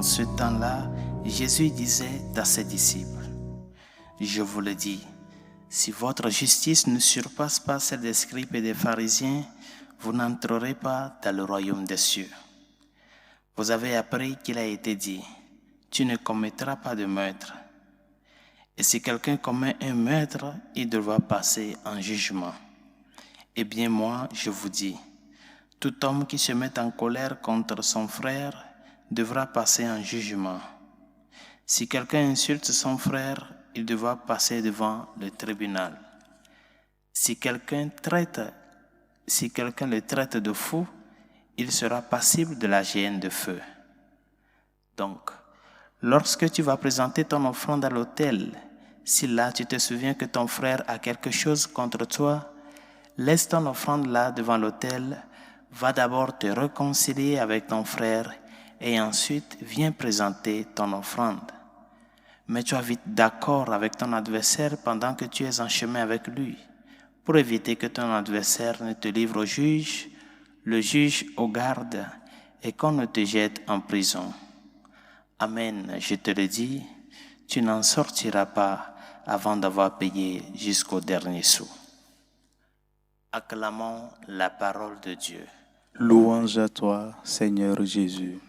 En ce temps-là, Jésus disait à ses disciples, « Je vous le dis, si votre justice ne surpasse pas celle des scribes et des pharisiens, vous n'entrerez pas dans le royaume des cieux. Vous avez appris qu'il a été dit, « Tu ne commettras pas de meurtre. » Et si quelqu'un commet un meurtre, il devra passer en jugement. Eh bien moi, je vous dis, tout homme qui se met en colère contre son frère devra passer en jugement. Si quelqu'un insulte son frère, il devra passer devant le tribunal. Si quelqu'un le traite de fou, il sera passible de la géhenne de feu. Donc, lorsque tu vas présenter ton offrande à l'autel, si là tu te souviens que ton frère a quelque chose contre toi, laisse ton offrande là devant l'autel, va d'abord te réconcilier avec ton frère et ensuite viens présenter ton offrande. Mets-toi vite d'accord avec ton adversaire pendant que tu es en chemin avec lui, pour éviter que ton adversaire ne te livre au juge, le juge au garde et qu'on ne te jette en prison. Amen, je te le dis, tu n'en sortiras pas avant d'avoir payé jusqu'au dernier sou. Acclamons la parole de Dieu. Louange à toi, Seigneur Jésus.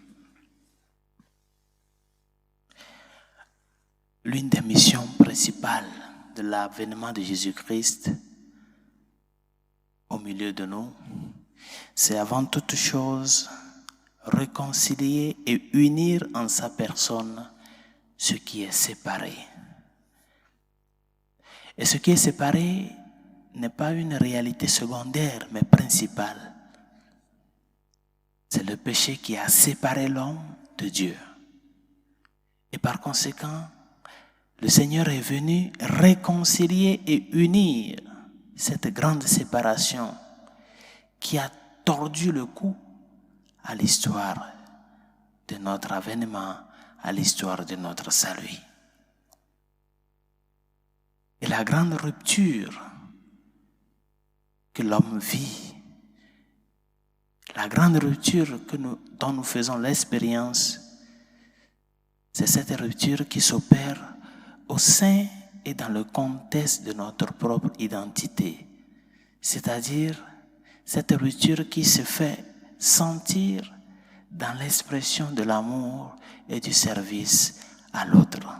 L'une des missions principales de l'avènement de Jésus-Christ au milieu de nous, c'est avant toute chose réconcilier et unir en sa personne ce qui est séparé. Et ce qui est séparé n'est pas une réalité secondaire, mais principale. C'est le péché qui a séparé l'homme de Dieu. Et par conséquent, le Seigneur est venu réconcilier et unir cette grande séparation qui a tordu le cou à l'histoire de notre avènement, à l'histoire de notre salut. Et la grande rupture que l'homme vit, la grande rupture dont nous faisons l'expérience, c'est cette rupture qui s'opère au sein et dans le contexte de notre propre identité. C'est-à-dire cette rupture qui se fait sentir dans l'expression de l'amour et du service à l'autre.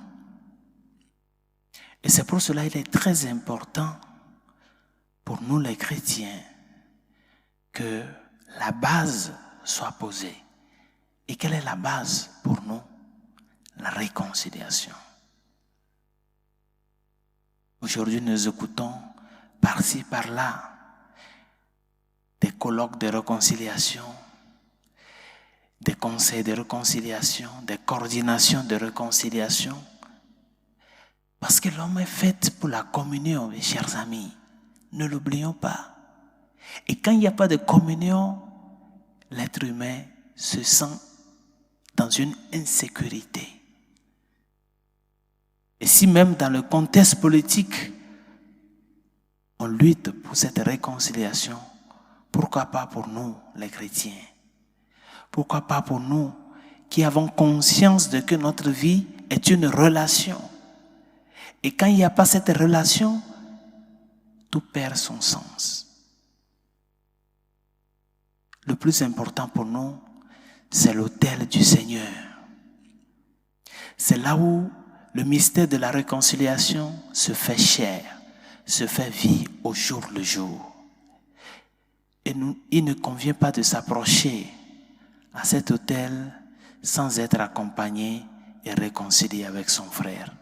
Et c'est pour cela qu'il est très important pour nous les chrétiens que la base soit posée. Et quelle est la base pour nous? La réconciliation. Aujourd'hui, nous écoutons par-ci, par-là des colloques de réconciliation, des conseils de réconciliation, des coordinations de réconciliation. Parce que l'homme est fait pour la communion, mes chers amis. Ne l'oublions pas. Et quand il n'y a pas de communion, l'être humain se sent dans une insécurité. Et si même dans le contexte politique, on lutte pour cette réconciliation, pourquoi pas pour nous, les chrétiens? Pourquoi pas pour nous qui avons conscience de que notre vie est une relation? Et quand il n'y a pas cette relation, tout perd son sens. Le plus important pour nous, c'est l'autel du Seigneur. C'est là où le mystère de la réconciliation se fait chair, se fait vie au jour le jour. Et il ne convient pas de s'approcher à cet autel sans être accompagné et réconcilié avec son frère.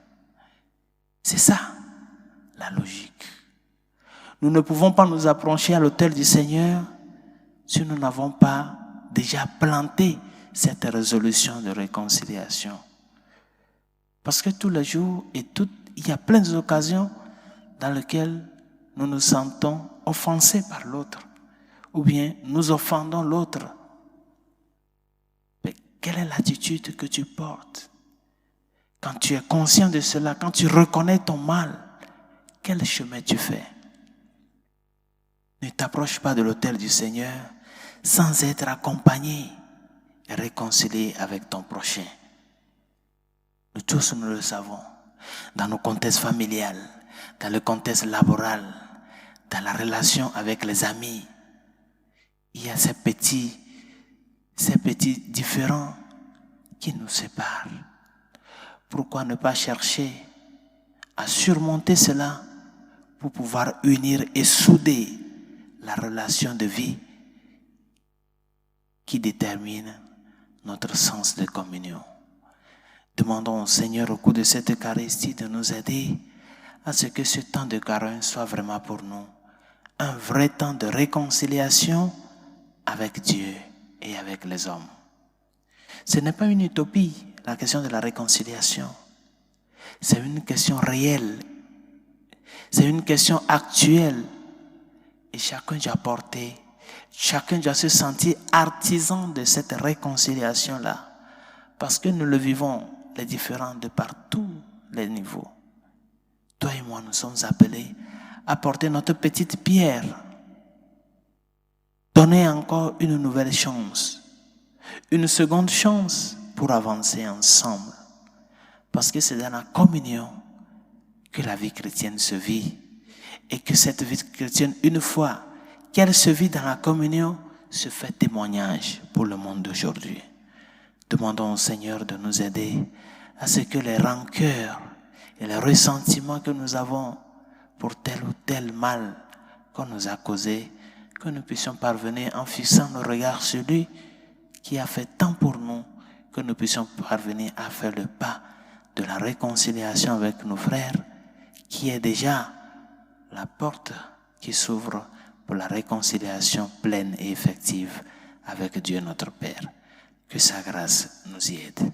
C'est ça, la logique. Nous ne pouvons pas nous approcher à l'autel du Seigneur si nous n'avons pas déjà planté cette résolution de réconciliation. Parce que tous les jours il y a plein d'occasions dans lesquelles nous nous sentons offensés par l'autre, ou bien nous offendons l'autre. Mais quelle est l'attitude que tu portes? Quand tu es conscient de cela, quand tu reconnais ton mal, quel chemin tu fais? Ne t'approche pas de l'autel du Seigneur sans être accompagné et réconcilié avec ton prochain. Nous tous, nous le savons. Dans nos contextes familiales, dans le contexte laboral, dans la relation avec les amis, il y a ces petits différends qui nous séparent. Pourquoi ne pas chercher à surmonter cela pour pouvoir unir et souder la relation de vie qui détermine notre sens de communion. Demandons au Seigneur au cours de cette Eucharistie de nous aider à ce que ce temps de carême soit vraiment pour nous un vrai temps de réconciliation avec Dieu et avec les hommes. Ce n'est pas une utopie, la question de la réconciliation. C'est une question réelle. C'est une question actuelle. Et chacun doit se sentir artisan de cette réconciliation-là. Parce que nous le vivons, les différents, de par tous les niveaux. Toi et moi, nous sommes appelés à porter notre petite pierre. Donner encore une nouvelle chance. Une seconde chance pour avancer ensemble. Parce que c'est dans la communion que la vie chrétienne se vit. Et que cette vie chrétienne, une fois qu'elle se vit dans la communion, se fait témoignage pour le monde d'aujourd'hui. Demandons au Seigneur de nous aider à ce que les rancœurs et les ressentiments que nous avons pour tel ou tel mal qu'on nous a causé, que nous puissions parvenir en fixant nos regards sur lui qui a fait tant pour nous, que nous puissions parvenir à faire le pas de la réconciliation avec nos frères, qui est déjà la porte qui s'ouvre pour la réconciliation pleine et effective avec Dieu notre Père. Que sa grâce nous y aide.